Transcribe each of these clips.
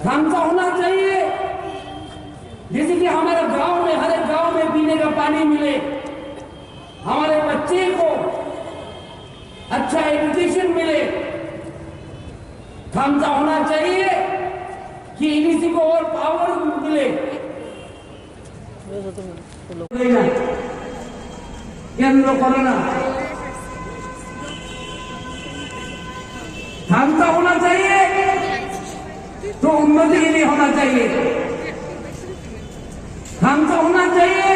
ढंग का होना चाहिए, जैसे कि हमारे गांव में, हर एक गांव में पीने का पानी मिले, हमारे बच्चे को अच्छा एजुकेशन मिले। ढंग का होना चाहिए कि इसी को और पावर मिले। केंद्र कोरोना ढंग का होना चाहिए तो उन्नति के लिए होना चाहिए। ढंग का होना चाहिए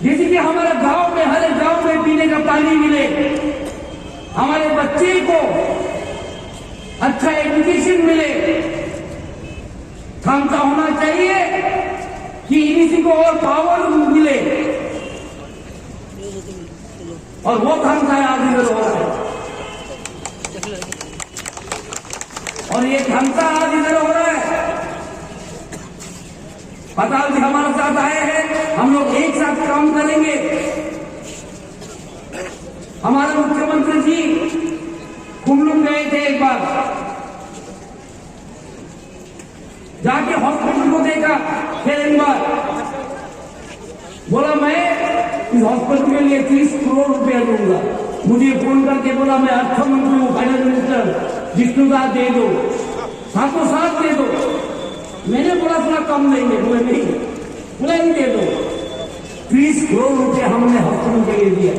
जैसे कि हमारे गांव में, हर एक गांव में पीने का पानी मिले, हमारे बच्चे को अच्छा एजुकेशन मिले। ढंग का होना चाहिए कि इसी को और पावर मिले, और वो ढंग का आज इधर हो रहा है, और ये ढंग का आज इधर हो रहा है। पताल जी हमारे साथ आए हैं, हम लोग एक साथ काम करेंगे। हमारे मुख्यमंत्री जी कुमलुम गए थे एक बार, जाके हॉस्पिटल को देखा, फिर एक बार बोला मैं इस हॉस्पिटल के लिए 30 करोड़ रुपया दूंगा। मुझे फोन करके बोला मैं अर्थ मंत्री हूँ, फाइनेंस मिनिस्टर विष्णुदास दे दो, साथों साथ दे दो। मैंने बोला थोड़ा कम देंगे, बोले नहीं, बोला ही दे दो। 30 करोड़ रुपया हमने हॉस्पिटल के लिए दिया।